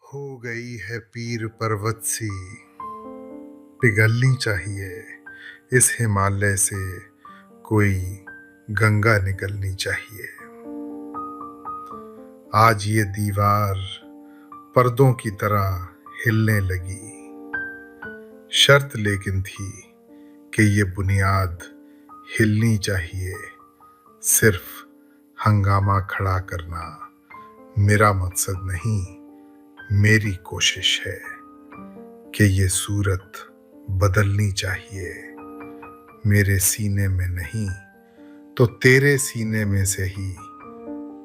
हो गई है पीर पर्वत सी, पिघलनी चाहिए इस हिमालय से, कोई गंगा निकलनी चाहिए। आज ये दीवार पर्दों की तरह हिलने लगी, शर्त लेकिन थी कि ये बुनियाद हिलनी चाहिए। सिर्फ हंगामा खड़ा करना मेरा मकसद नहीं, मेरी कोशिश है कि ये सूरत बदलनी चाहिए। मेरे सीने में नहीं तो तेरे सीने में से ही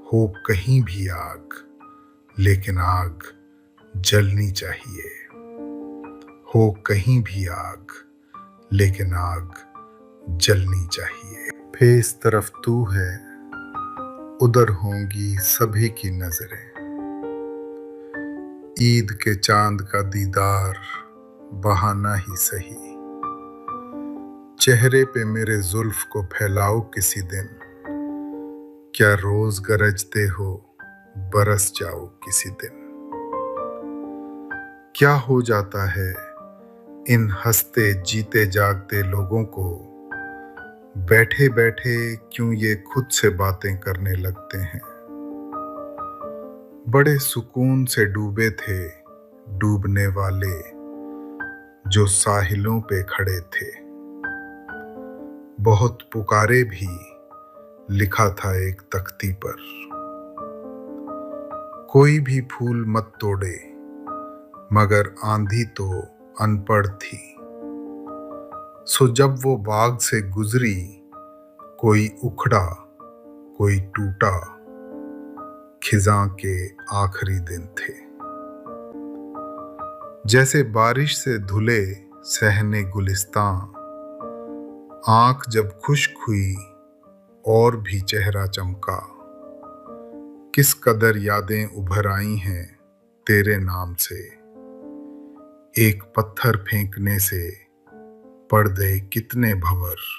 हो कहीं भी आग, लेकिन आग जलनी चाहिए। हो कहीं भी आग, लेकिन आग जलनी चाहिए। फे इस तरफ तू है, उधर होंगी सभी की नजरें। ईद के चांद का दीदार बहाना ही सही, चेहरे पे मेरे जुल्फ को फैलाओ किसी दिन। क्या रोज गरजते हो, बरस जाओ किसी दिन। क्या हो जाता है इन हंसते जीते जागते लोगों को, बैठे बैठे क्यों ये खुद से बातें करने लगते हैं। बड़े सुकून से डूबे थे डूबने वाले जो साहिलों पे खड़े थे। बहुत पुकारे भी लिखा था एक तख्ती पर, कोई भी फूल मत तोड़े मगर आंधी तो अनपढ़ थी। सो जब वो बाग से गुजरी, कोई उखड़ा कोई टूटा, खिजां के आखिरी दिन थे। जैसे बारिश से धुले सहने गुलिस्तां, आंख जब खुश्क हुई और भी चेहरा चमका। किस कदर यादें उभर आई हैं तेरे नाम से, एक पत्थर फेंकने से पड़ गए कितने भंवर।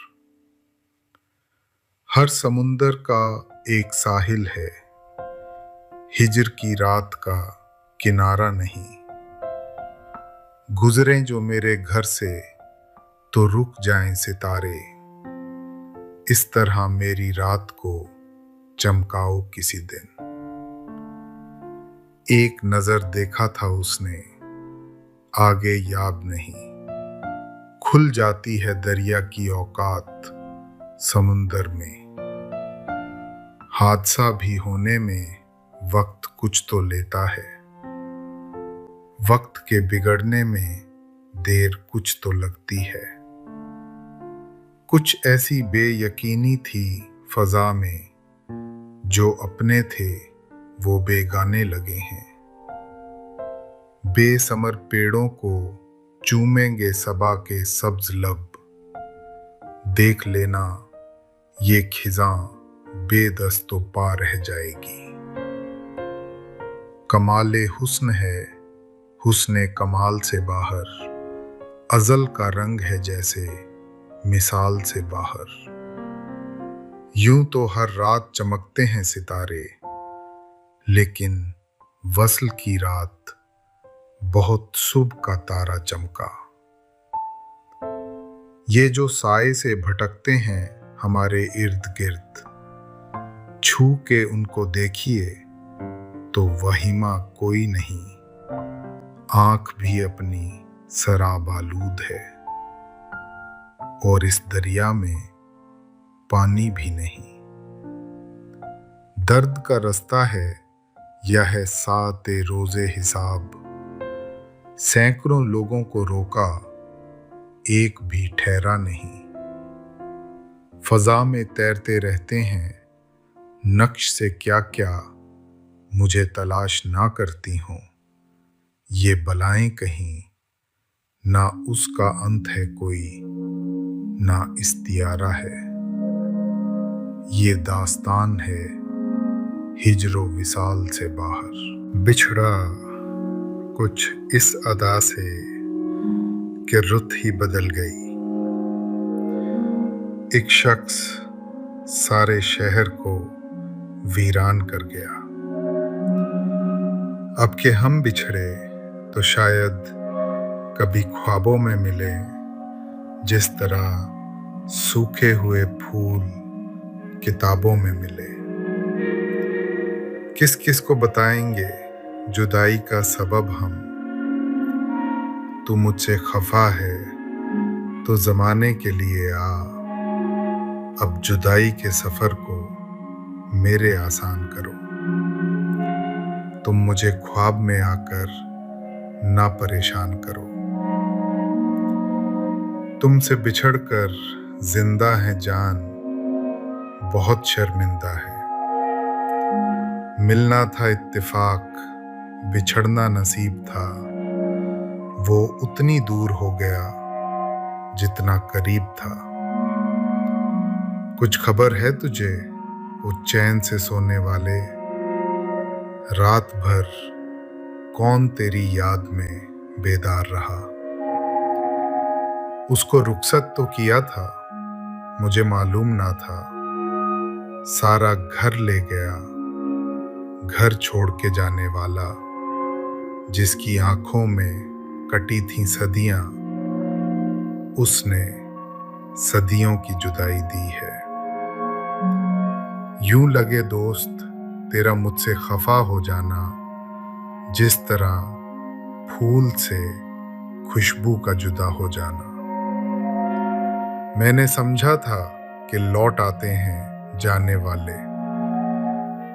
हर समुंदर का एक साहिल है, हिजर की रात का किनारा नहीं। गुजरें जो मेरे घर से तो रुक जाएं सितारे, इस तरह मेरी रात को चमकाओ किसी दिन। एक नजर देखा था उसने, आगे याद नहीं। खुल जाती है दरिया की औकात समुंदर में। हादसा भी होने में वक्त कुछ तो लेता है, वक्त के बिगड़ने में देर कुछ तो लगती है। कुछ ऐसी बेयकीनी थी फजा में, जो अपने थे वो बेगाने लगे हैं। बेसमर पेड़ों को चूमेंगे सबा के सब्ज लब, देख लेना ये खिजां बेदस्त तो पा रह जाएगी। कमाले हुस्न है हुस्ने कमाल से बाहर, अजल का रंग है जैसे मिसाल से बाहर। यूं तो हर रात चमकते हैं सितारे, लेकिन वस्ल की रात बहुत सुबह का तारा चमका। ये जो साए से भटकते हैं हमारे इर्द गिर्द, छू के उनको देखिए तो वहीमा कोई नहीं। आंख भी अपनी शराब आलूद है और इस दरिया में पानी भी नहीं। दर्द का रास्ता है यह है साते रोजे हिसाब, सैकड़ों लोगों को रोका एक भी ठहरा नहीं। फजा में तैरते रहते हैं नक्श से क्या क्या मुझे तलाश ना करती हों। ये बलाएं कहीं ना उसका अंत है कोई, ना इस्तियारा है। ये दास्तान है हिजरो विसाल से बाहर। बिछड़ा कुछ इस अदा से कि रुत ही बदल गई। एक शख्स सारे शहर को वीरान कर गया। अब के हम बिछड़े तो शायद कभी ख्वाबों में मिले, जिस तरह सूखे हुए फूल किताबों में मिले। किस किस को बताएंगे जुदाई का सबब हम, तू मुझसे खफा है तो ज़माने के लिए आ, अब जुदाई के सफ़र को मेरे आसान करो। तुम मुझे ख्वाब में आकर ना परेशान करो। तुमसे बिछड़कर जिंदा है जान, बहुत शर्मिंदा है। मिलना था इत्तेफाक, बिछड़ना नसीब था। वो उतनी दूर हो गया जितना करीब था। कुछ खबर है तुझे वो चैन से सोने वाले, रात भर कौन तेरी याद में बेदार रहा। उसको रुखसत तो किया था, मुझे मालूम ना था। सारा घर ले गया, घर छोड़ के जाने वाला, जिसकी आंखों में कटी थी सदियां, उसने सदियों की जुदाई दी है। यूं लगे दोस्त तेरा मुझसे खफा हो जाना, जिस तरह फूल से खुशबू का जुदा हो जाना। मैंने समझा था कि लौट आते हैं जाने वाले,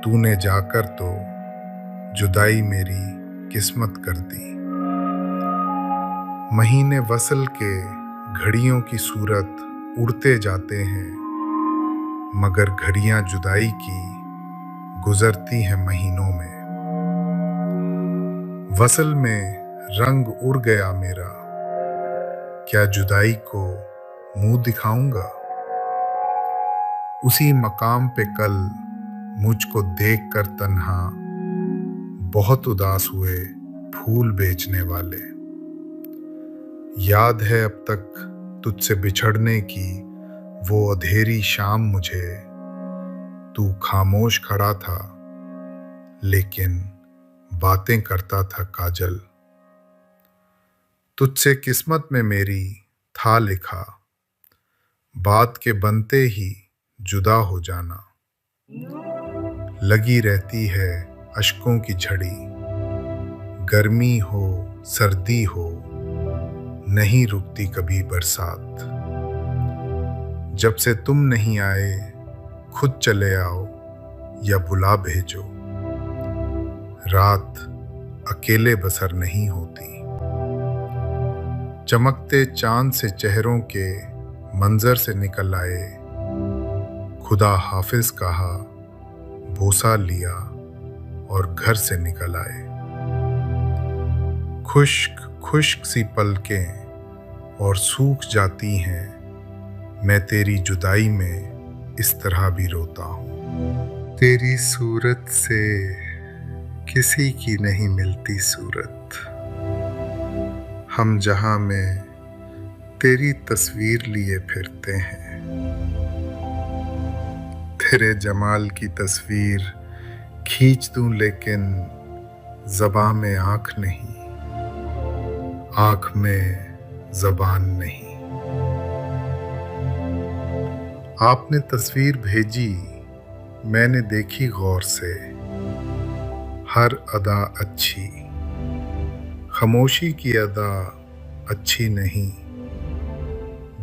तूने जाकर तो जुदाई मेरी किस्मत कर दी। महीने वसल के घड़ियों की सूरत उड़ते जाते हैं, मगर घड़ियां जुदाई की गुजरती हैं महीनों में। वसल में रंग उड़ गया मेरा, क्या जुदाई को मुंह दिखाऊंगा। उसी मकाम पे कल मुझको देखकर तन्हा बहुत उदास हुए फूल बेचने वाले। याद है अब तक तुझसे बिछड़ने की वो अंधेरी शाम मुझे, तू खामोश खड़ा था लेकिन बातें करता था काजल। तुझसे किस्मत में मेरी था लिखा, बात के बनते ही जुदा हो जाना। लगी रहती है अश्कों की झड़ी, गर्मी हो सर्दी हो नहीं रुकती कभी बरसात। जब से तुम नहीं आए खुद चले आओ या बुला भेजो, रात अकेले बसर नहीं होती। चमकते चांद से चेहरों के मंजर से निकल आए, खुदा हाफिज कहा बोसा लिया और घर से निकल आए। खुश्क खुश्क सी पलकें और सूख जाती हैं, मैं तेरी जुदाई में इस तरह भी रोता हूँ। तेरी सूरत से किसी की नहीं मिलती सूरत, हम जहां में तेरी तस्वीर लिए फिरते हैं। तेरे जमाल की तस्वीर खींच दूं लेकिन ज़बां में आँख नहीं, आँख में ज़बान नहीं। आपने तस्वीर भेजी, मैंने देखी गौर से, हर अदा अच्छी, खामोशी की अदा अच्छी नहीं।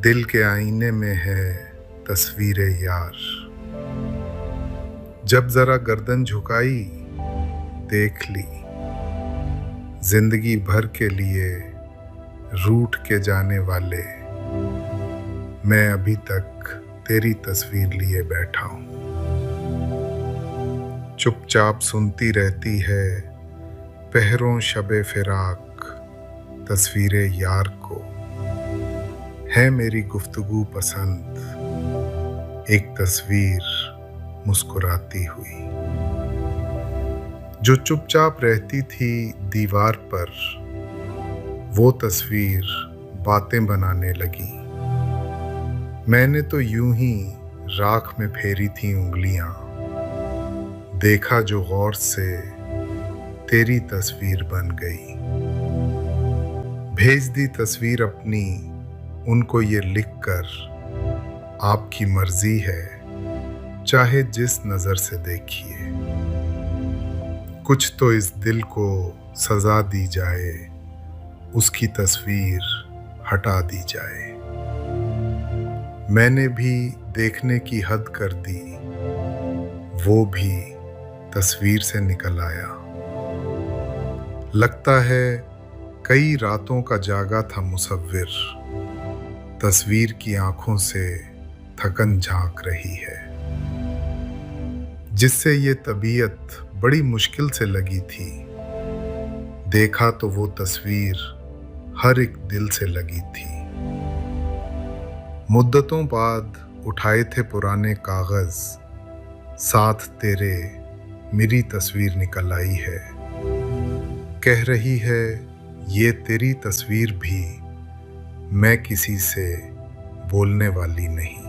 दिल के आईने में है तस्वीर यार, जब जरा गर्दन झुकाई देख ली, जिंदगी भर के लिए रूठ के जाने वाले, मैं अभी तक तेरी तस्वीर लिए बैठा हूँ। चुपचाप सुनती रहती है पहरों शबे फिराक, तस्वीरे यार को है मेरी गुफ्तगू पसंद, एक तस्वीर मुस्कुराती हुई। जो चुपचाप रहती थी दीवार पर, वो तस्वीर बातें बनाने लगी। मैंने तो यूं ही राख में फेरी थी उंगलियां, देखा जो गौर से तेरी तस्वीर बन गई। भेज दी तस्वीर अपनी उनको ये लिखकर, आपकी मर्जी है चाहे जिस नजर से देखिए। कुछ तो इस दिल को सजा दी जाए, उसकी तस्वीर हटा दी जाए। मैंने भी देखने की हद कर दी, वो भी तस्वीर से निकल आया। लगता है कई रातों का जागा था मुसव्विर, तस्वीर की आंखों से थकन झांक रही है। जिससे ये तबीयत बड़ी मुश्किल से लगी थी, देखा तो वो तस्वीर हर एक दिल से लगी थी। मुद्दतों बाद उठाए थे पुराने कागज, साथ तेरे मेरी तस्वीर निकल आई है। कह रही है ये तेरी तस्वीर भी, मैं किसी से बोलने वाली नहीं।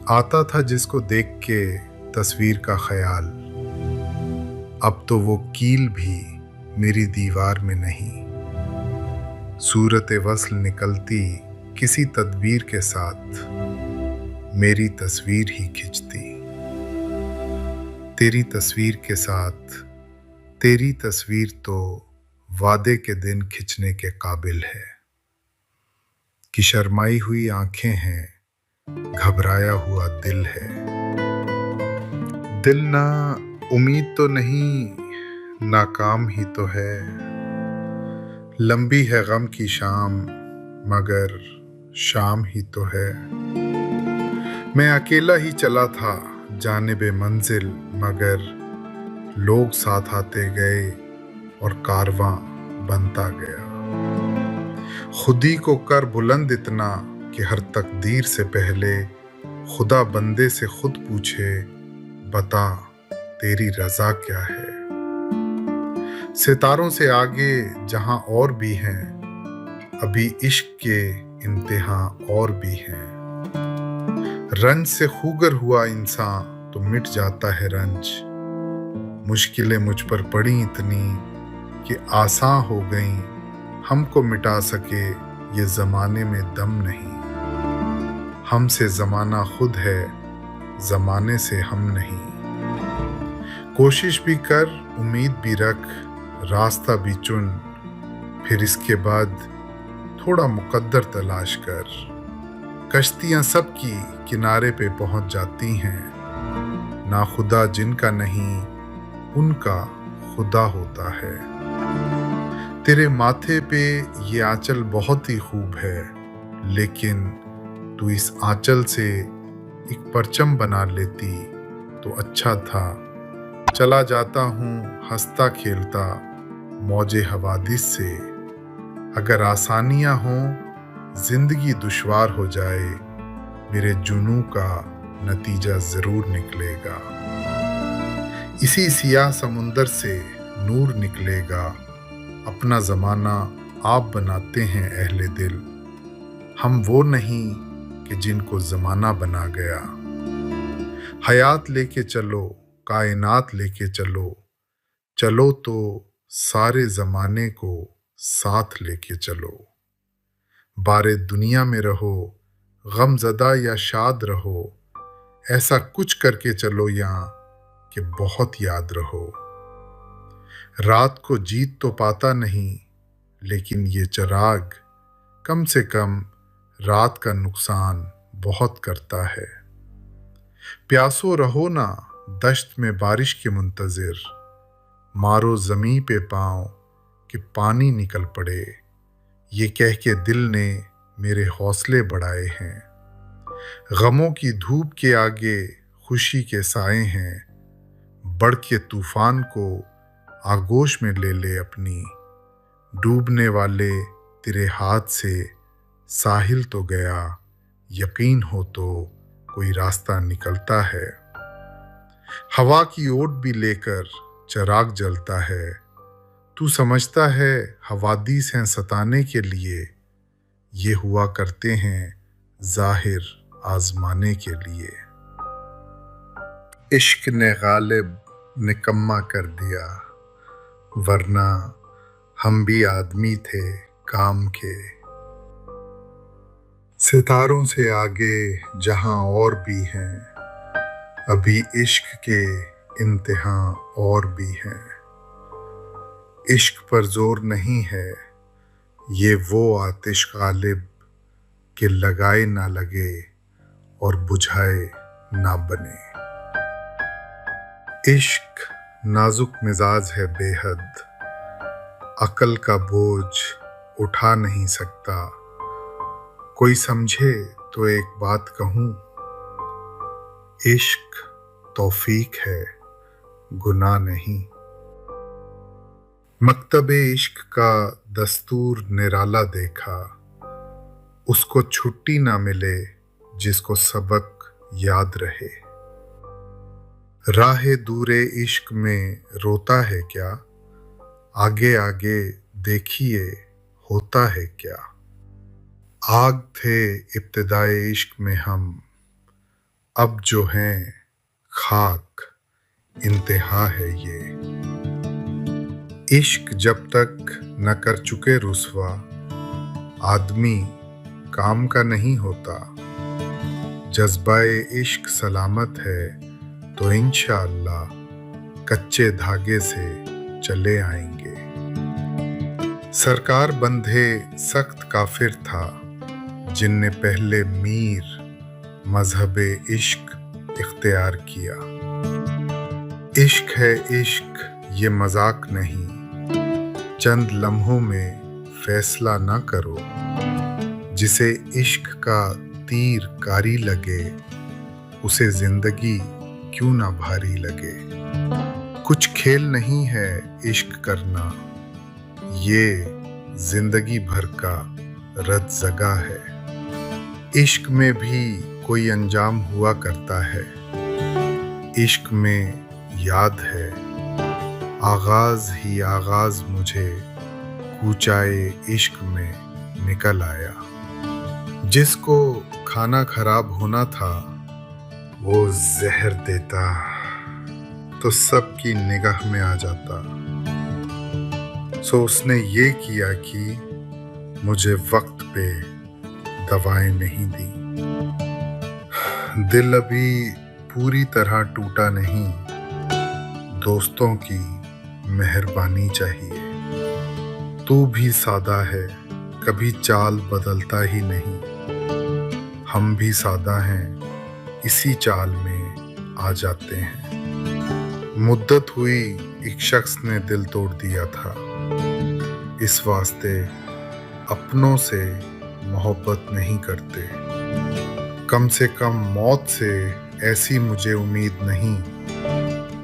आता था जिसको देख के तस्वीर का ख्याल, अब तो वो कील भी मेरी दीवार में नहीं। सूरत वस्ल निकलती किसी तदबीर के साथ, मेरी तस्वीर ही खिंचती। तेरी तस्वीर के साथ तेरी तस्वीर तो वादे के दिन खिंचने के काबिल है। कि शर्माई हुई आंखें हैं, घबराया हुआ दिल है। दिल ना उम्मीद तो नहीं, नाकाम ही तो है। लंबी है गम की शाम, मगर शाम ही तो है। मैं अकेला ही चला था जानिबे मंजिल, मगर लोग साथ आते गए और कारवां बनता गया। खुदी को कर बुलंद इतना कि हर तकदीर से पहले खुदा बंदे से खुद पूछे, बता तेरी रजा क्या है। सितारों से आगे जहां और भी हैं, अभी इश्क के इम्तिहां और भी हैं। रंज से खूगर हुआ इंसान तो मिट जाता है रंज। मुश्किलें मुझ पर पड़ी इतनी कि आसान हो गईं, हमको मिटा सके ये जमाने में दम नहीं। हमसे जमाना खुद है, जमाने से हम नहीं। कोशिश भी कर, उम्मीद भी रख, रास्ता भी चुन, फिर इसके बाद थोड़ा मुकद्दर तलाश कर। कश्तियां सबकी किनारे पे पहुंच जाती हैं, ना खुदा जिनका नहीं उनका खुदा होता है। तेरे माथे पे ये आंचल बहुत ही खूब है, लेकिन तू इस आंचल से एक परचम बना लेती तो अच्छा था। चला जाता हूँ हंसता खेलता मौजे हवादिस से। अगर आसानियाँ हों जिंदगी दुश्वार हो जाए, मेरे जुनू का नतीजा जरूर निकलेगा। इसी सियाह समुंदर से नूर निकलेगा। अपना जमाना आप बनाते हैं अहले दिल, हम वो नहीं कि जिनको जमाना बना गया। हयात लेके चलो, कायनात लेके चलो, चलो तो सारे जमाने को साथ लेके चलो। बारे दुनिया में रहो, गमज़दा या शाद रहो, ऐसा कुछ करके चलो यहाँ कि बहुत याद रहो। रात को जीत तो पाता नहीं, लेकिन ये चिराग कम से कम रात का नुकसान बहुत करता है। प्यासो रहो ना दश्त में बारिश के मुंतज़िर, मारो ज़मीं पे पाँव कि पानी निकल पड़े। ये कह के दिल ने मेरे हौसले बढ़ाए हैं। गमों की धूप के आगे खुशी के साए हैं। बढ़ के तूफान को आगोश में ले ले अपनी। डूबने वाले तेरे हाथ से साहिल तो गया, यकीन हो तो कोई रास्ता निकलता है। हवा की ओट भी लेकर चिराग जलता है। तू समझता है हवादिस हैं सताने के लिए, ये हुआ करते हैं जाहिर आजमाने के लिए। इश्क ने गालिब निकम्मा कर दिया, वरना हम भी आदमी थे काम के। सितारों से आगे जहां और भी हैं, अभी इश्क के इम्तिहां और भी हैं। इश्क पर जोर नहीं है, ये वो आतिश गालिब कि लगाए ना लगे और बुझाए ना बने। इश्क नाजुक मिजाज है बेहद, अकल का बोझ उठा नहीं सकता। कोई समझे तो एक बात कहूं, इश्क तौफीक है, गुनाह नहीं। मकतबे इश्क का दस्तूर निराला देखा, उसको छुट्टी ना मिले जिसको सबक याद रहे। राहे दूरे इश्क में रोता है क्या, आगे आगे देखिए होता है क्या। आग थे इब्तिदाए इश्क में हम, अब जो हैं खाक इंतहा है ये। इश्क जब तक न कर चुके रुसवा, आदमी काम का नहीं होता। जज्बाए इश्क सलामत है तो इंशाअल्लाह कच्चे धागे से चले आएंगे। सरकार बंधे सख्त काफिर था, जिनने पहले मीर मजहबे इश्क इख्तियार किया। इश्क है इश्क ये मजाक नहीं, चंद लम्हों में फैसला ना करो। जिसे इश्क का तीर कारी लगे, उसे जिंदगी क्यों ना भारी लगे। कुछ खेल नहीं है इश्क करना, ये जिंदगी भर का रत जगा है। इश्क में भी कोई अंजाम हुआ करता है, इश्क में याद है आगाज ही आगाज मुझे कूचाए इश्क में निकल आया। जिसको खाना खराब होना था, वो जहर देता तो सबकी निगाह में आ जाता। सो उसने ये किया कि मुझे वक्त पे दवाएं नहीं दी। दिल अभी पूरी तरह टूटा नहीं, दोस्तों की मेहरबानी चाहिए। तू भी सादा है, कभी चाल बदलता ही नहीं। हम भी सादा हैं, इसी चाल में आ जाते हैं। मुद्दत हुई एक शख्स ने दिल तोड़ दिया था, इस वास्ते अपनों से मोहब्बत नहीं करते। कम से कम मौत से ऐसी मुझे उम्मीद नहीं।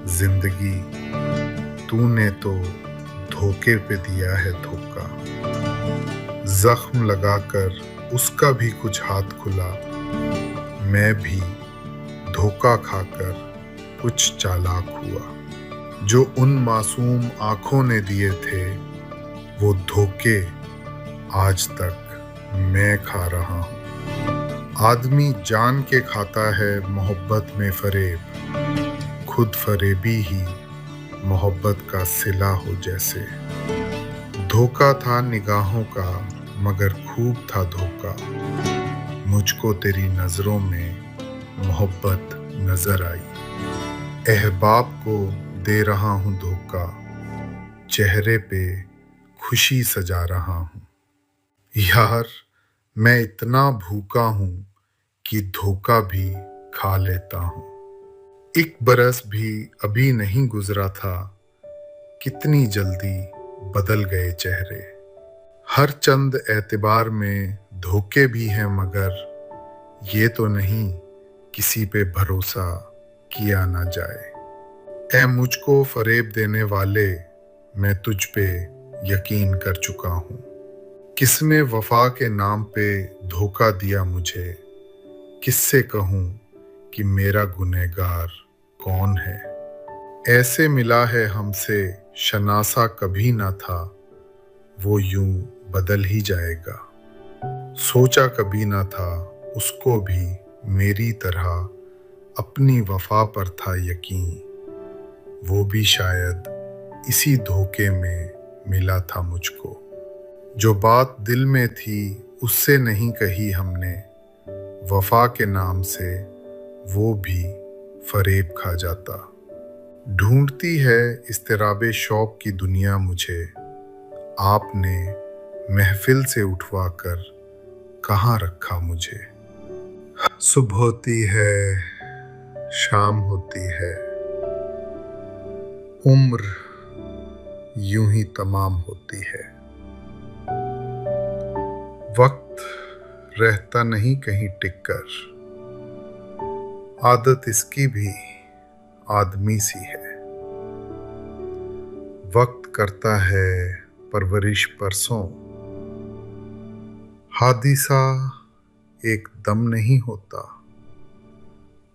जिंदगी तूने तो धोखे पे दिया है धोखा। जख्म लगाकर उसका भी कुछ हाथ खुला, मैं भी धोखा खाकर कुछ चालाक हुआ। जो उन मासूम आंखों ने दिए थे, वो धोखे आज तक मैं खा रहा हूँ। आदमी जान के खाता है मोहब्बत में फरेब, खुद फरेबी ही मोहब्बत का सिला हो जैसे। धोखा था निगाहों का मगर खूब था धोखा, मुझको तेरी नजरों में मोहब्बत नजर आई। अहबाब को दे रहा हूँ धोखा, चेहरे पे खुशी सजा रहा हूँ। यार मैं इतना भूखा हूँ कि धोखा भी खा लेता हूँ। एक बरस भी अभी नहीं गुजरा था, कितनी जल्दी बदल गए चेहरे। हर चंद एतबार में धोखे भी हैं मगर ये तो नहीं किसी पे भरोसा किया ना जाए। ऐ मुझको फरेब देने वाले, मैं तुझ पे यकीन कर चुका हूँ। किसने वफा के नाम पे धोखा दिया मुझे, किससे कहूँ कि मेरा गुनहगार कौन है। ऐसे मिला है हमसे शनासा कभी ना था, वो यूं बदल ही जाएगा। सोचा कभी ना था उसको भी मेरी तरह अपनी वफा पर था यकीन। वो भी शायद इसी धोखे में मिला था मुझको। जो बात दिल में थी उससे नहीं कही हमने, वफा के नाम से वो भी फरेब खा जाता। ढूंढती है इस्तिराबे शौक की दुनिया मुझे, आपने महफिल से उठवा कर कहाँ रखा मुझे। सुबह होती है, शाम होती है, उम्र यूं ही तमाम होती है। वक्त रहता नहीं कहीं टिक कर, आदत इसकी भी आदमी सी है। वक्त करता है परवरिश परसों, हादिसा एक दम नहीं होता,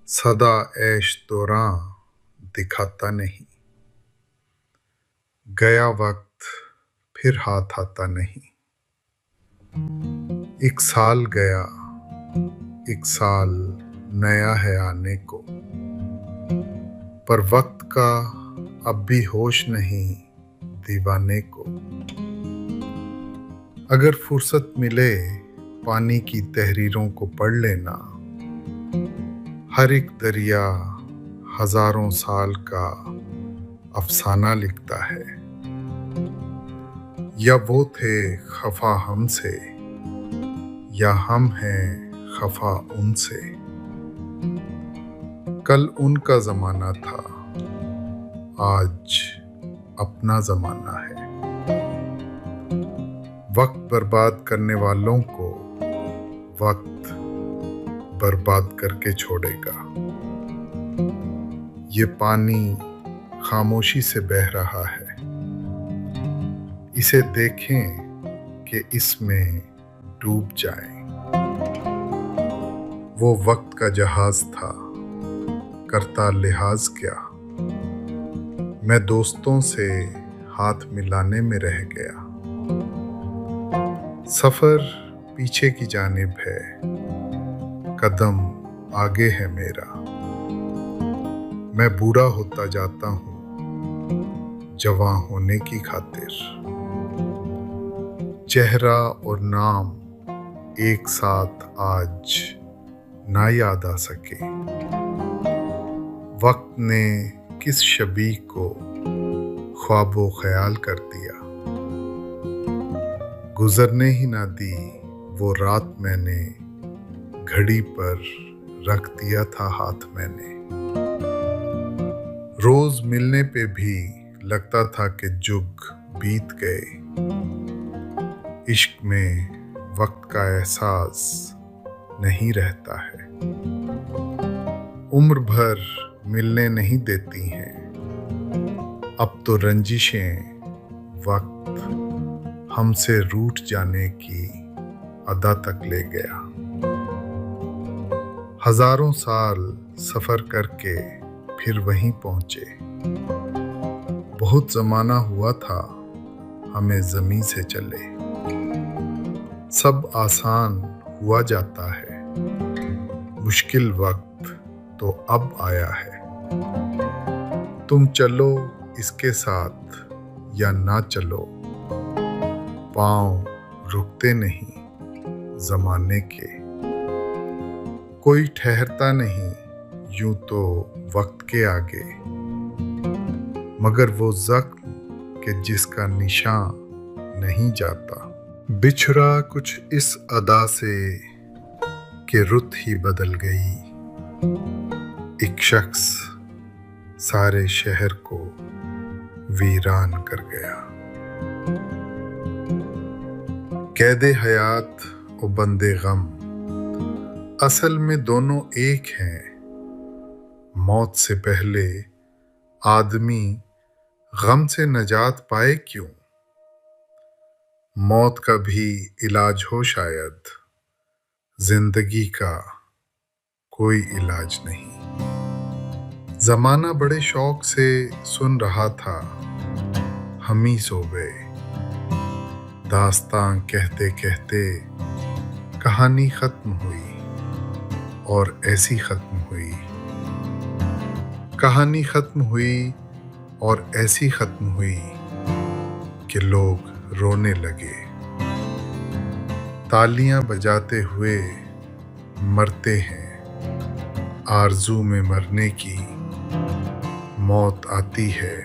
सदा ऐश दौरां दिखाता नहीं। गया वक्त फिर हाथ आता नहीं। एक साल गया, एक साल नया है आने को, पर वक्त का अब भी होश नहीं दीवाने को। अगर फुर्सत मिले पानी की तहरीरों को पढ़ लेना, हर एक दरिया हजारों साल का अफसाना लिखता है। या वो थे खफा हमसे, या हम हैं खफा उनसे। कल उनका जमाना था, आज अपना जमाना है। वक्त बर्बाद करने वालों को वक्त बर्बाद करके छोड़ेगा। ये पानी खामोशी से बह रहा है, इसे देखें कि इसमें डूब जाएं। वो वक्त का जहाज था, करता लिहाज क्या। मैं दोस्तों से हाथ मिलाने में रह गया। सफर पीछे की जानिब है, कदम आगे है मेरा। मैं बूढ़ा होता जाता हूँ जवां होने की खातिर। चेहरा और नाम एक साथ आज ना याद आ सके। वक्त ने किस शबीह को ख्वाबो ख्याल कर दिया। गुजरने ही ना दी वो रात, मैंने घड़ी पर रख दिया था हाथ मैंने। रोज मिलने पे भी लगता था कि जुग बीत गए। इश्क में वक्त का एहसास नहीं रहता है। उम्र भर मिलने नहीं देती हैं, अब तो रंजिशें वक्त हमसे रूठ जाने की अदा तक ले गया। हजारों साल सफर करके फिर वहीं पहुंचे। बहुत जमाना हुआ था हमें जमीन से चले। सब आसान हुआ जाता है, मुश्किल वक्त तो अब आया है। तुम चलो इसके साथ या ना चलो, पांव रुकते नहीं जमाने के। कोई ठहरता नहीं यूं तो वक्त के आगे, मगर वो जख्म के जिसका निशान नहीं जाता। बिछड़ा कुछ इस अदा से कि रुत ही बदल गई। एक शख्स सारे शहर को वीरान कर गया। कैदे हयात और बंदे गम असल में दोनों एक हैं। मौत से पहले आदमी गम से नजात पाए क्यों। मौत का भी इलाज हो शायद, जिंदगी का कोई इलाज नहीं। जमाना बड़े शौक से सुन रहा था, हम ही सो गए। दास्तां कहते कहते कहानी खत्म हुई और ऐसी खत्म हुई। कहानी खत्म हुई और ऐसी खत्म हुई कि लोग रोने लगे। तालियां बजाते हुए मरते हैं, आरज़ू में मरने की मौत आती है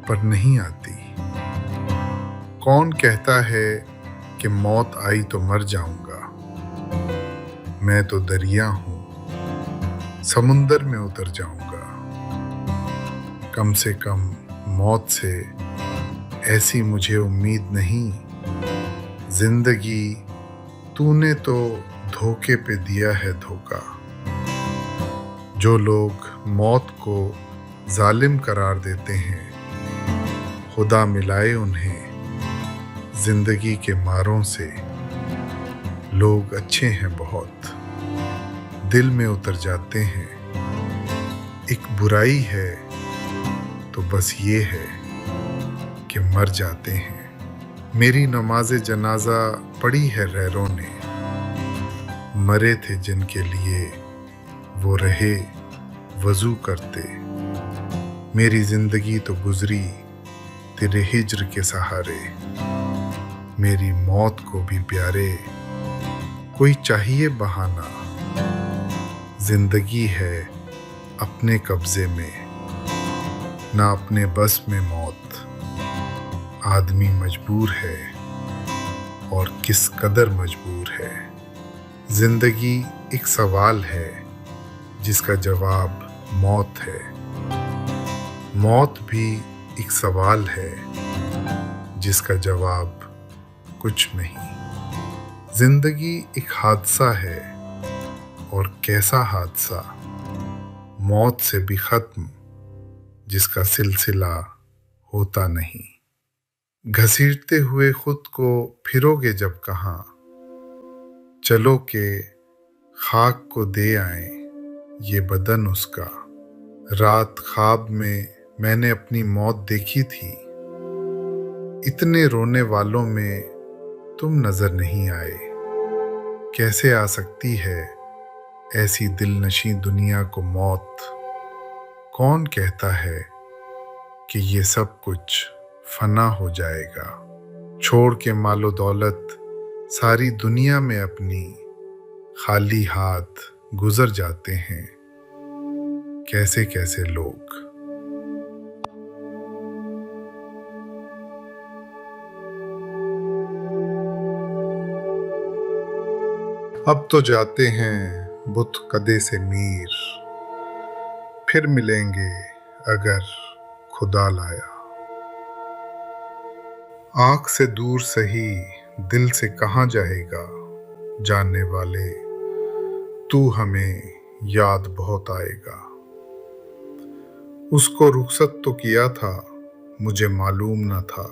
पर नहीं आती। कौन कहता है कि मौत आई तो मर जाऊंगा? मैं तो दरिया हूं, समुंदर में उतर जाऊंगा। कम से कम मौत से ऐसी मुझे उम्मीद नहीं। जिंदगी तूने तो धोखे पे दिया है धोखा। जो लोग मौत को जालिम करार देते हैं, खुदा मिलाए उन्हें जिंदगी के मारों से। लोग अच्छे हैं बहुत, दिल में उतर जाते हैं। एक बुराई है तो बस ये है कि मर जाते हैं। मेरी नमाज़े जनाजा पढ़ी है गैरों ने, मरे थे जिनके लिए वो रहे वज़ू करते। मेरी जिंदगी तो गुजरी तेरे हिज्र के सहारे। मेरी मौत को भी प्यारे कोई चाहिए बहाना। जिंदगी है अपने कब्जे में, ना अपने बस में मौत। आदमी मजबूर है और किस कदर मजबूर है। जिंदगी एक सवाल है जिसका जवाब मौत है। मौत भी एक सवाल है जिसका जवाब कुछ नहीं। जिंदगी एक हादसा है, और कैसा हादसा। मौत से भी खत्म जिसका सिलसिला होता नहीं। घसीटते हुए खुद को फिरोगे जब कहाँ, चलो के खाक को दे आए ये बदन उसका। रात ख्वाब में मैंने अपनी मौत देखी थी। इतने रोने वालों में तुम नजर नहीं आए। कैसे आ सकती है ऐसी दिलनशी दुनिया को मौत? कौन कहता है कि ये सब कुछ फना हो जाएगा? छोड़ के मालो दौलत सारी दुनिया में अपनी, खाली हाथ गुजर जाते हैं कैसे कैसे लोग। अब तो जाते हैं बुत कदे से मीर, फिर मिलेंगे अगर खुदा लाया। आंख से दूर सही दिल से कहाँ जाएगा जानने वाले, तू हमें याद बहुत आएगा। उसको रुखसत तो किया था मुझे मालूम न था,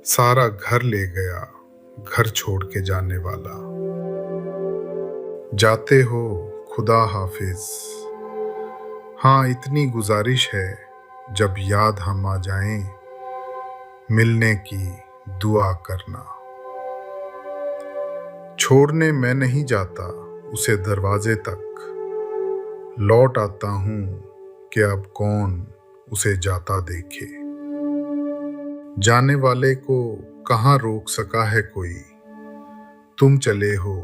सारा घर ले गया घर छोड़ के जाने वाला। जाते हो खुदा हाफिज, हाँ इतनी गुजारिश है जब याद हम आ जाएं, मिलने की दुआ करना। छोड़ने मैं नहीं जाता उसे दरवाजे तक, लौट आता हूँ कि अब कौन उसे जाता देखे। जाने वाले को कहाँ रोक सका है कोई, तुम चले हो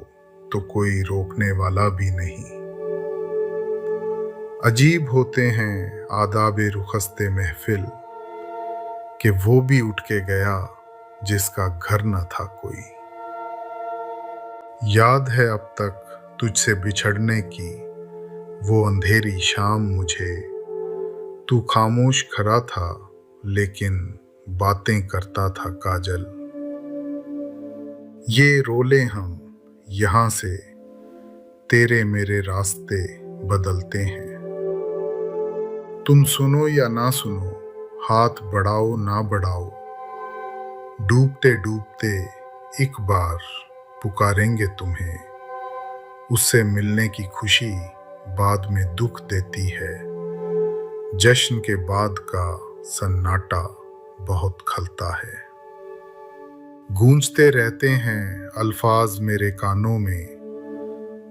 तो कोई रोकने वाला भी नहीं। अजीब होते हैं आदाबे रुखस्ते महफिल, कि वो भी उठ के गया जिसका घर न था कोई। याद है अब तक तुझसे बिछड़ने की वो अंधेरी शाम मुझे, तू खामोश खड़ा था लेकिन बातें करता था काजल। ये रोले हम यहाँ से तेरे मेरे रास्ते बदलते हैं। तुम सुनो या ना सुनो, हाथ बढ़ाओ ना बढ़ाओ, डूबते डूबते एक बार पुकारेंगे तुम्हें। उससे मिलने की खुशी बाद में दुख देती है, जश्न के बाद का सन्नाटा बहुत खलता है। गूंजते रहते हैं अल्फाज मेरे कानों में,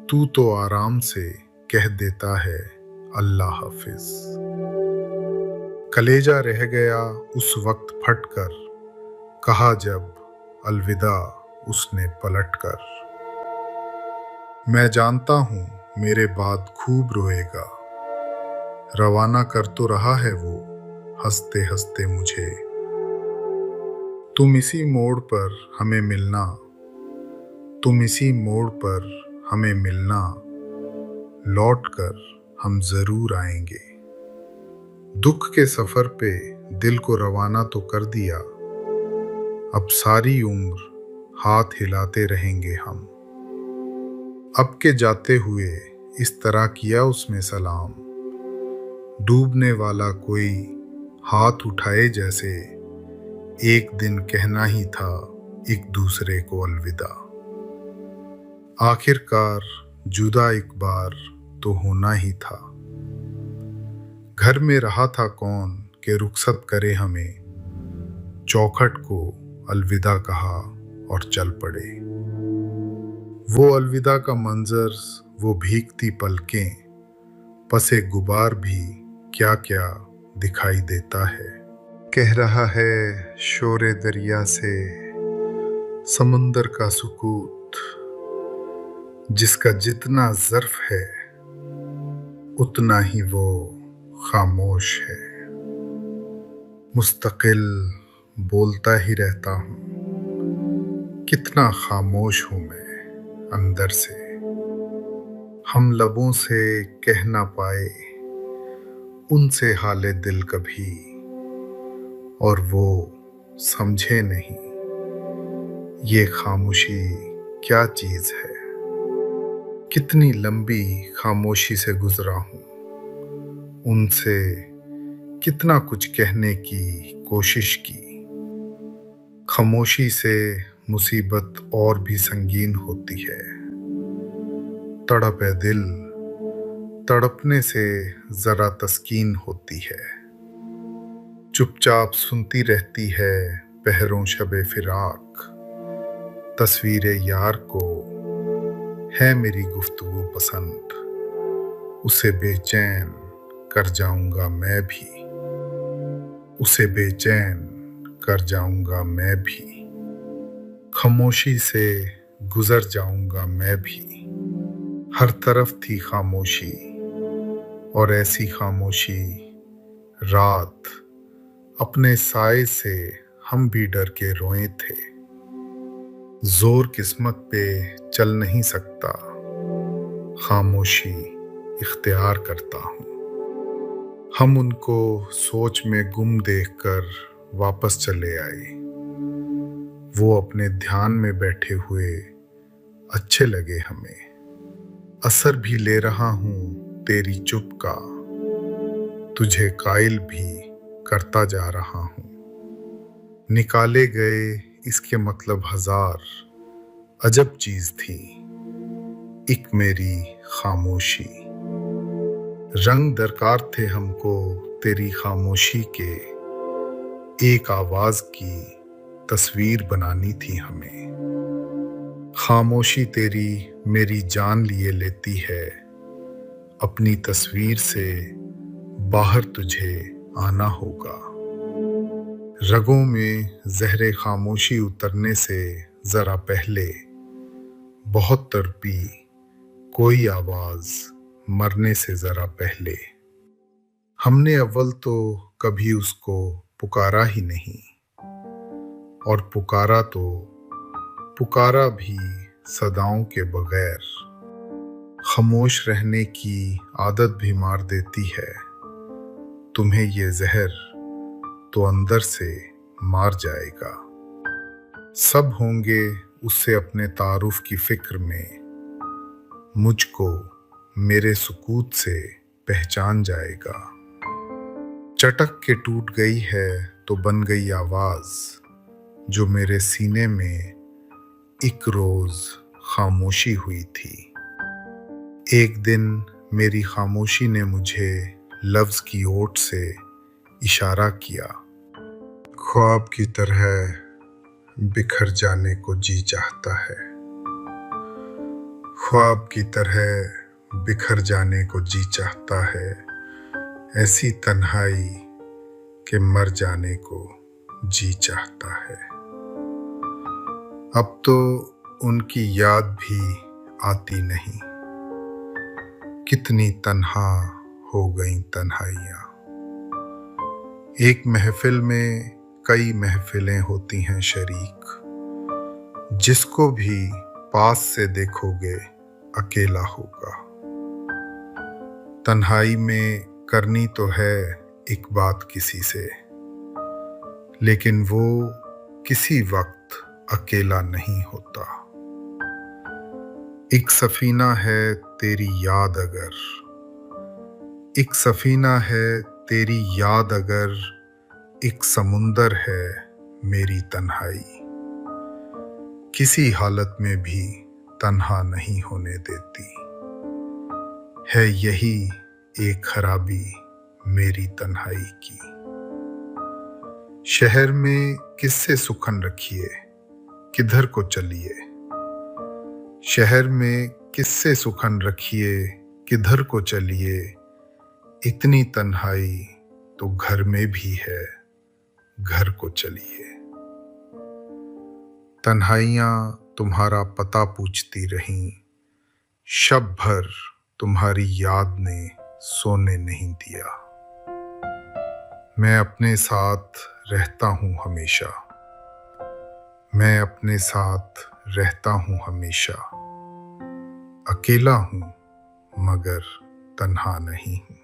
तू तो आराम से कह देता है अल्लाह हाफिज। कलेजा रह गया उस वक्त फटकर, कहा जब अलविदा उसने पलटकर। मैं जानता हूँ मेरे बाद खूब रोएगा, रवाना कर तो रहा है वो हंसते हंसते मुझे। तुम इसी मोड़ पर हमें मिलना, तुम इसी मोड़ पर हमें मिलना, लौट कर हम जरूर आएंगे। दुख के सफर पे दिल को रवाना तो कर दिया, अब सारी उम्र हाथ हिलाते रहेंगे हम। अब के जाते हुए इस तरह किया उसमें सलाम, डूबने वाला कोई हाथ उठाए जैसे, एक दिन कहना ही था एक दूसरे को अलविदा। आखिरकार जुदा एक बार तो होना ही था, घर में रहा था कौन के रुखसत करे हमें, चौखट को अलविदा कहा और चल पड़े। वो अलविदा का मंजर, वो भीगती पलकें, पसे गुबार भी क्या क्या दिखाई देता है। कह रहा है शोरे दरिया से समुंदर का सुकूत, जिसका जितना ज़र्फ है उतना ही वो खामोश है। मुस्तकिल बोलता ही रहता हूँ, कितना खामोश हूँ मैं अंदर से। हम लबों से कह ना पाए उनसे हाले दिल कभी, और वो समझे नहीं ये खामोशी क्या चीज़ है। कितनी लंबी खामोशी से गुजरा हूँ, उनसे कितना कुछ कहने की कोशिश की। खामोशी से मुसीबत और भी संगीन होती है, तड़प है दिल, तड़पने से जरा तस्कीन होती है। चुपचाप सुनती रहती है पहरों शबे फिराक, तस्वीरे यार को है मेरी गुफ्तगू पसंद, उसे बेचैन कर जाऊंगा मैं भी, उसे बेचैन कर जाऊंगा मैं भी। खामोशी से गुजर जाऊंगा मैं भी। हर तरफ थी खामोशी, और ऐसी खामोशी रात अपने साए से हम भी डर के रोए थे। जोर किस्मत पे चल नहीं सकता, खामोशी इख्तियार करता हूँ। हम उनको सोच में गुम देखकर वापस चले आए, वो अपने ध्यान में बैठे हुए अच्छे लगे हमें। असर भी ले रहा हूँ तेरी चुप का, तुझे कायल भी करता जा रहा हूँ। निकाले गए इसके मतलब हजार, अजब चीज थी एक मेरी खामोशी। रंग दरकार थे हमको तेरी खामोशी के, एक आवाज की तस्वीर बनानी थी हमें। खामोशी तेरी मेरी जान लिए लेती है, अपनी तस्वीर से बाहर तुझे आना होगा। रगों में जहरे खामोशी उतरने से जरा पहले बहुत तड़पी कोई आवाज मरने से जरा पहले। हमने अव्वल तो कभी उसको पुकारा ही नहीं, और पुकारा भी सदाओं के बगैर। खामोश रहने की आदत भी मार देती है, तुम्हें ये जहर तो अंदर से मार जाएगा। सब होंगे उससे अपने तारुफ की फिक्र में, मुझको मेरे सुकूत से पहचान जाएगा। चटक के टूट गई है तो बन गई आवाज, जो मेरे सीने में एक रोज खामोशी हुई थी। एक दिन मेरी खामोशी ने मुझे लफ्ज की ओट से इशारा किया। ख्वाब की तरह बिखर जाने को जी चाहता है, ख्वाब की तरह बिखर जाने को जी चाहता है। ऐसी तन्हाई कि मर जाने को जी चाहता है। अब तो उनकी याद भी आती नहीं, कितनी तन्हा हो गई तन्हाइयाँ। एक महफिल में कई महफिलें होती हैं शरीक, जिसको भी पास से देखोगे अकेला होगा। तन्हाई में करनी तो है एक बात किसी से, लेकिन वो किसी वक्त अकेला नहीं होता। एक सफीना है तेरी याद अगर, एक सफीना है तेरी याद अगर, एक समुंदर है मेरी तन्हाई। किसी हालत में भी तन्हा नहीं होने देती, है यही एक खराबी मेरी तन्हाई की। शहर में किससे सुखन रखिए, किधर को चलिए। शहर में किससे सुखन रखिए, किधर को चलिए। इतनी तन्हाई तो घर में भी है, घर को चलिए। तन्हाइयाँ तुम्हारा पता पूछती रहीं, शब भर तुम्हारी याद ने सोने नहीं दिया। मैं अपने साथ रहता हूँ हमेशा, मैं अपने साथ रहता हूँ हमेशा। अकेला हूँ मगर तन्हा नहीं हूँ।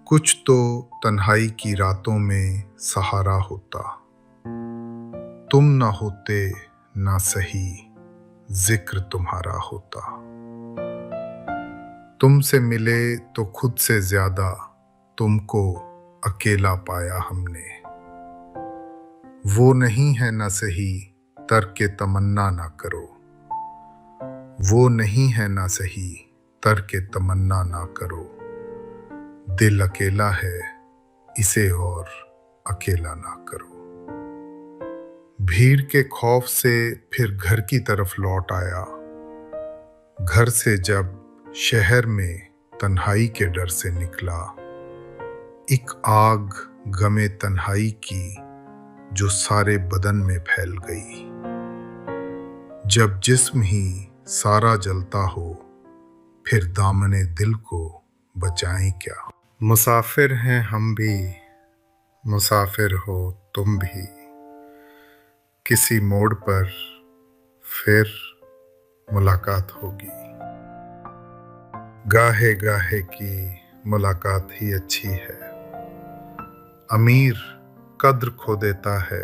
कुछ तो तन्हाई की रातों में सहारा होता, तुम ना होते ना सही जिक्र तुम्हारा होता। तुमसे मिले तो खुद से ज्यादा तुमको अकेला पाया हमने। वो नहीं है ना सही तर्क तमन्ना ना करो, वो नहीं है ना सही तर्क तमन्ना ना करो। दिल अकेला है इसे और अकेला ना करो। भीड़ के खौफ से फिर घर की तरफ लौट आया, घर से जब शहर में तन्हाई के डर से निकला। एक आग गमे तन्हाई की जो सारे बदन में फैल गई। जब जिस्म ही सारा जलता हो, फिर दामने दिल को बचाएं क्या। मुसाफिर हैं हम भी, मुसाफिर हो तुम भी। किसी मोड़ पर फिर मुलाकात होगी। गाहे गाहे की मुलाकात ही अच्छी है। अमीर कद्र खो देता है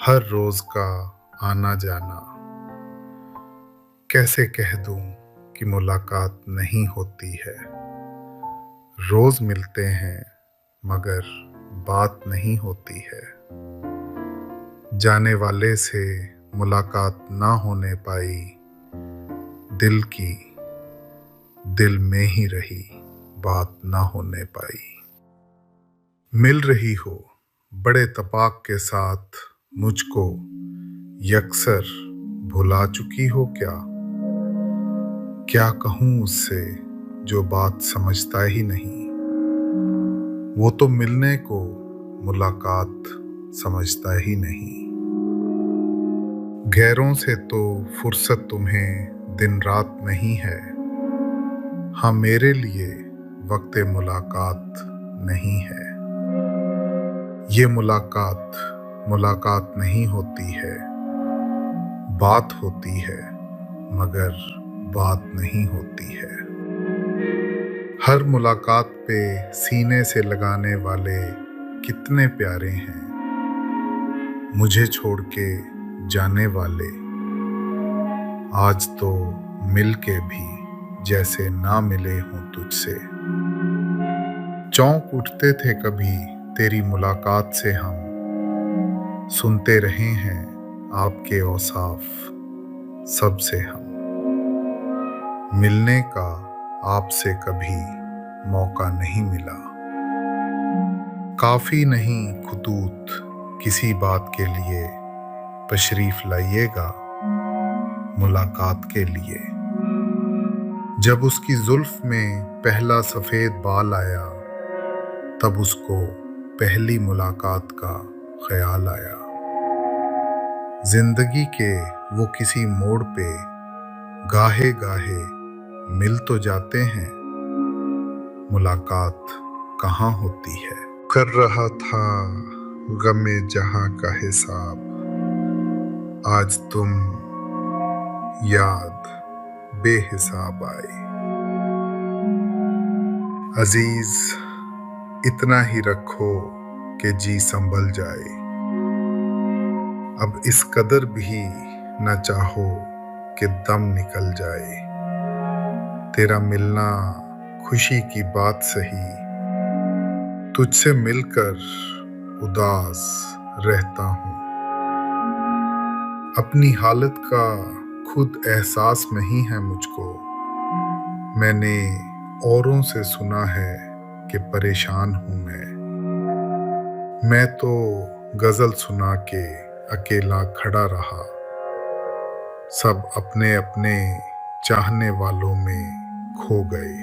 हर रोज का आना जाना। कैसे कह दूं कि मुलाकात नहीं होती है। रोज मिलते हैं मगर बात नहीं होती है। जाने वाले से मुलाकात ना होने पाई, दिल की दिल में ही रही बात ना होने पाई। मिल रही हो बड़े तपाक के साथ मुझको, यकसर भुला चुकी हो क्या। क्या कहूँ उससे जो बात समझता ही नहीं। वो तो मिलने को मुलाकात समझता ही नहीं। गैरों से तो फुर्सत तुम्हें दिन रात नहीं है। हाँ मेरे लिए वक्त मुलाकात नहीं है। ये मुलाकात मुलाकात नहीं होती है, बात होती है मगर बात नहीं होती है। हर मुलाकात पे सीने से लगाने वाले कितने प्यारे हैं। मुझे छोड़ के जाने वाले आज तो मिल के भी जैसे ना मिले हों तुझसे। चौंक उठते थे कभी तेरी मुलाकात से हम, सुनते रहे हैं आपके औसाफ सबसे हम। मिलने का आपसे कभी मौका नहीं मिला। काफी नहीं खुतूत किसी बात के लिए, तशरीफ लाइएगा मुलाकात के लिए। जब उसकी जुल्फ में पहला सफेद बाल आया, तब उसको पहली मुलाकात का ख्याल आया। जिंदगी के वो किसी मोड़ पे गाहे गाहे मिल तो जाते हैं, मुलाकात कहाँ होती है। कर रहा था गमे जहां का हिसाब, आज तुम याद बेहिसाब आई। अजीज इतना ही रखो कि जी संभल जाए, अब इस कदर भी न चाहो कि दम निकल जाए। तेरा मिलना खुशी की बात सही, तुझसे मिलकर उदास रहता हूँ। अपनी हालत का खुद एहसास नहीं है मुझको, मैंने औरों से सुना है कि परेशान हूँ मैं तो गजल सुना के अकेला खड़ा रहा, सब अपने अपने चाहने वालों में खो गए।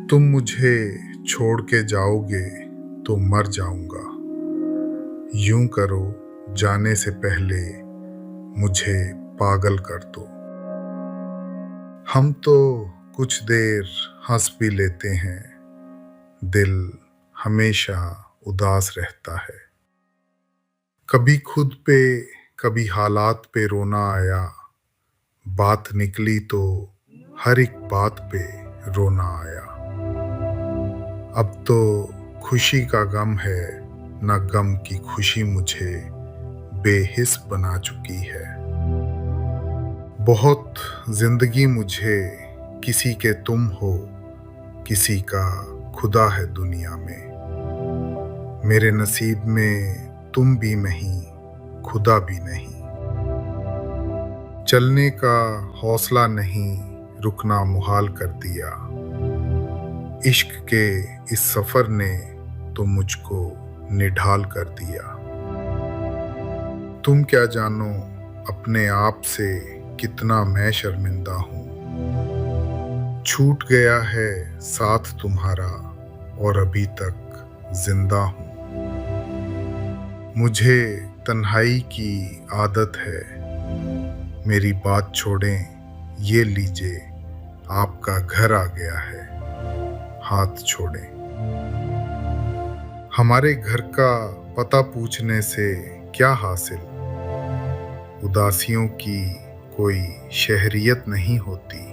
तुम मुझे छोड़ के जाओगे तो मर जाऊंगा, यूं करो जाने से पहले मुझे पागल कर दो। हम तो कुछ देर हंस भी लेते हैं, दिल हमेशा उदास रहता है। कभी खुद पे कभी हालात पे रोना आया, बात निकली तो हर एक बात पे रोना आया। अब तो खुशी का गम है, न गम की खुशी मुझे बेहिस बना चुकी है। बहुत जिंदगी मुझे किसी के तुम हो, किसी का खुदा है दुनिया में। मेरे नसीब में तुम भी नहीं, खुदा भी नहीं। चलने का हौसला नहीं, रुकना मुहाल कर दिया। इश्क के इस सफर ने तो मुझको निढाल कर दिया। तुम क्या जानो अपने आप से कितना मैं शर्मिंदा हूँ। छूट गया है साथ तुम्हारा और अभी तक जिंदा हूँ। मुझे तन्हाई की आदत है, मेरी बात छोड़ें ये लीजिए आपका घर आ गया है, हाथ छोड़ें। हमारे घर का पता पूछने से क्या हासिल, उदासियों की कोई शहरियत नहीं होती।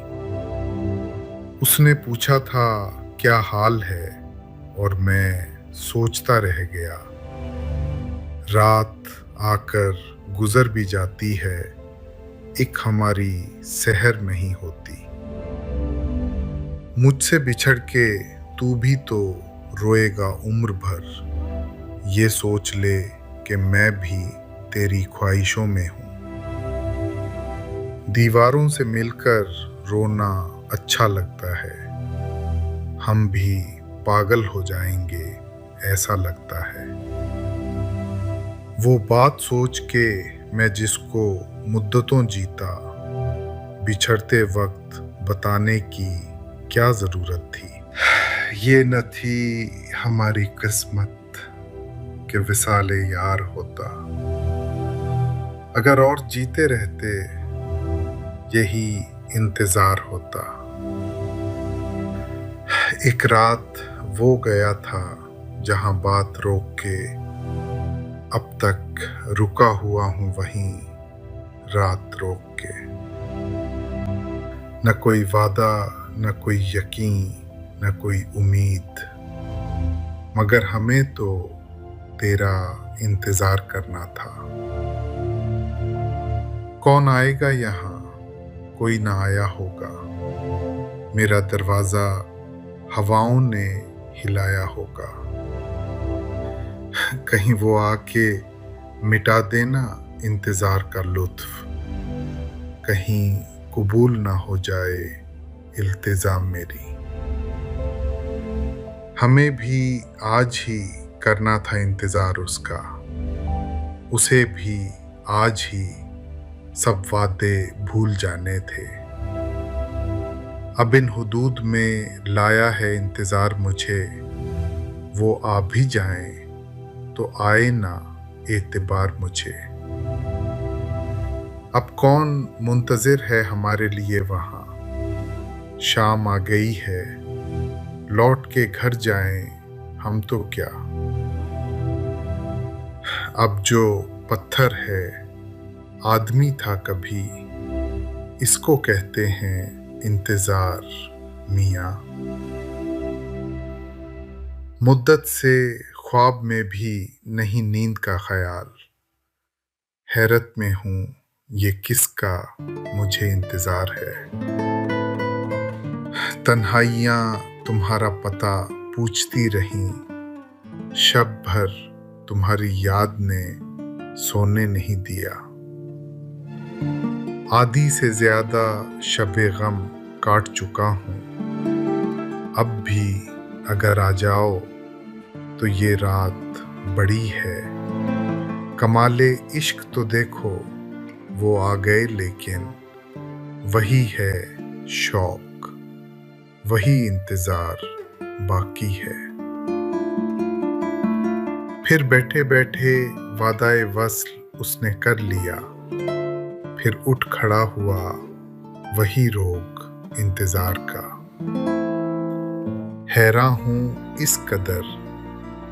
उसने पूछा था क्या हाल है और मैं सोचता रह गया। रात आकर गुजर भी जाती है, एक हमारी सहर नहीं होती। मुझसे बिछड़ के तू भी तो रोएगा उम्र भर, ये सोच ले कि मैं भी तेरी ख्वाहिशों में हूँ। दीवारों से मिलकर रोना अच्छा लगता है, हम भी पागल हो जाएंगे ऐसा लगता है। वो बात सोच के मैं जिसको मुद्दतों जीता, बिछड़ते वक्त बताने की क्या जरूरत थी। ये न थी हमारी किस्मत कि विसाले यार होता, अगर और जीते रहते यही इंतजार होता। एक रात वो गया था जहां बात रोक के, अब तक रुका हुआ हूं वहीं रात रोक के। न कोई वादा न कोई यकीन न कोई उम्मीद, मगर हमें तो तेरा इंतजार करना था। कौन आएगा यहाँ, कोई ना आया होगा, मेरा दरवाजा हवाओं ने हिलाया होगा। कहीं वो आके मिटा देना इंतजार का लुत्फ, कहीं कबूल ना हो जाए इल्तिजाम मेरी। हमें भी आज ही करना था इंतजार उसका, उसे भी आज ही सब वादे भूल जाने थे। अब इन हुदूद में लाया है इंतजार मुझे, वो आ भी जाएं तो आए ना एतबार मुझे। अब कौन मुंतजिर है हमारे लिए वहाँ, शाम आ गई है, लौट के घर जाएं हम तो क्या। अब जो पत्थर है आदमी था कभी, इसको कहते हैं इंतजार मियाँ। मुद्दत से ख्वाब में भी नहीं नींद का ख्याल, हैरत में हूँ ये किसका मुझे इंतजार है। तन्हाइयाँ तुम्हारा पता पूछती रहीं, शब भर तुम्हारी याद ने सोने नहीं दिया। आधी से ज्यादा शबे गम काट चुका हूँ, अब भी अगर आ जाओ तो ये रात बड़ी है। कमाले इश्क तो देखो वो आ गए, लेकिन वही है शौक, वही इंतजार बाकी है। फिर बैठे बैठे वादाए वस्ल उसने कर लिया, फिर उठ खड़ा हुआ वही रोग इंतजार का। हैरान हूँ इस कदर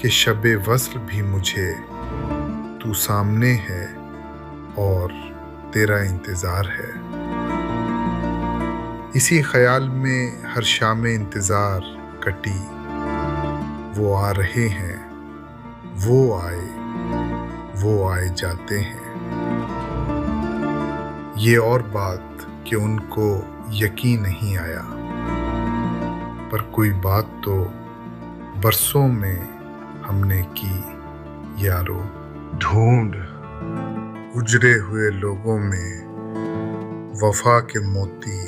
कि शबे वस्ल भी मुझे तू सामने है और तेरा इंतजार है। इसी ख्याल में हर शाम इंतजार कटी, वो आ रहे हैं, वो आए जाते हैं। ये और बात कि उनको यकीन नहीं आया, पर कोई बात तो बरसों में हमने की यारो। ढूंढ उजड़े हुए लोगों में वफा के मोती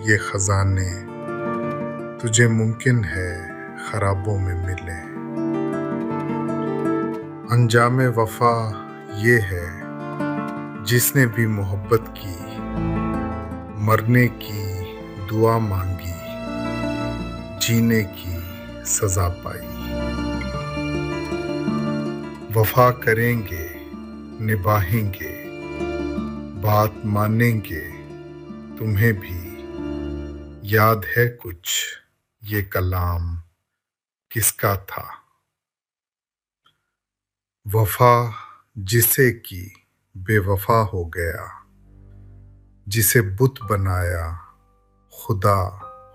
ये खजाने, तुझे मुमकिन है खराबों में मिले। अंजामे वफा ये है जिसने भी मोहब्बत की, मरने की दुआ मांगी, जीने की सजा पाई। वफा करेंगे निभाएंगे, बात मानेंगे तुम्हें भी। याद है कुछ ये कलाम किसका था। वफा जिसे की बेवफा हो गया, जिसे बुत बनाया खुदा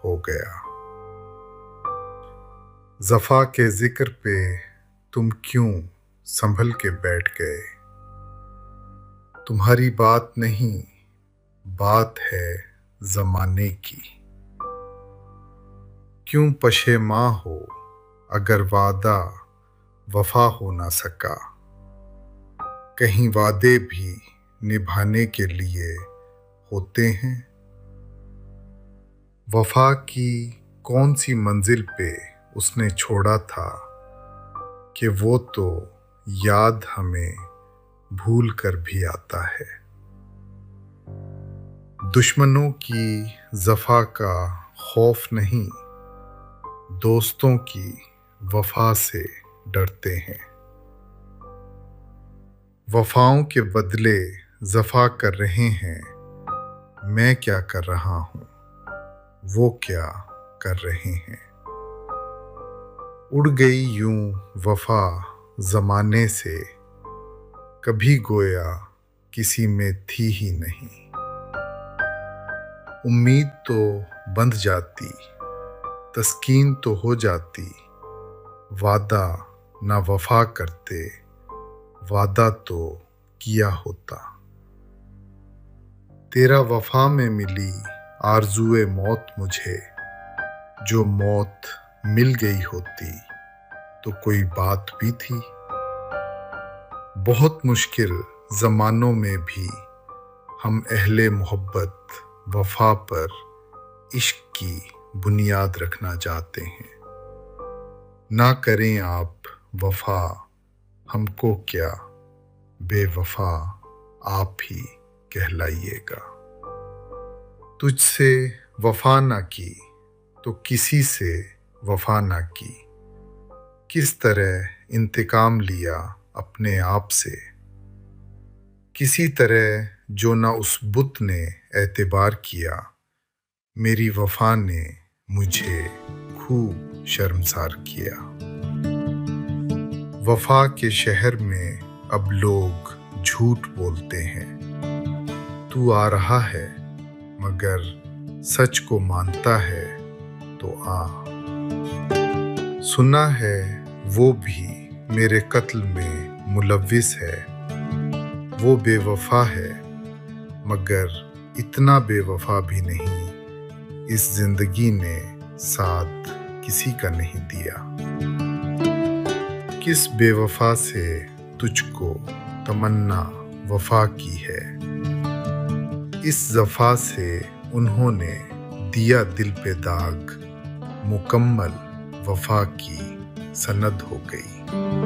हो गया। जफा के जिक्र पे तुम क्यों संभल के बैठ गए। तुम्हारी बात नहीं, बात है जमाने की। क्यों पशेमां हो अगर वादा वफा हो ना सका। कहीं वादे भी निभाने के लिए होते हैं। वफा की कौन सी मंजिल पे उसने छोड़ा था कि वो तो याद हमें भूल कर भी आता है। दुश्मनों की जफा का खौफ नहीं, दोस्तों की वफा से डरते हैं। वफाओं के बदले जफा कर रहे हैं, मैं क्या कर रहा हूँ, वो क्या कर रहे हैं। उड़ गई यूं वफा जमाने से, कभी गोया किसी में थी ही नहीं। उम्मीद तो बंध जाती, तस्कीन तो हो जाती, वादा ना वफा करते, वादा तो किया होता। तेरा वफा में मिली आरज़ुए मौत मुझे, जो मौत मिल गई होती तो कोई बात भी थी। बहुत मुश्किल ज़मानों में भी हम अहले मोहब्बत वफा पर इश्क की बुनियाद रखना चाहते हैं। ना करें आप वफा, हमको क्या बेवफा आप ही कहलाइएगा। तुझसे वफा ना की तो किसी से वफा ना की, किस तरह इंतकाम लिया अपने आप से, किसी तरह जो न उस बुत ने एतबार किया, मेरी वफा ने मुझे खूब शर्मसार किया। वफा के शहर में अब लोग झूठ बोलते हैं, तू आ रहा है मगर सच को मानता है तो आ। सुना है वो भी मेरे कत्ल में मुलव्विस है, वो बेवफा है मगर इतना बेवफा भी नहीं, इस जिंदगी ने साथ किसी का नहीं दिया। किस बेवफा से तुझको तमन्ना वफा की है, इस जफा से उन्होंने दिया दिल पे दाग, मुकम्मल वफा की सनद हो गई।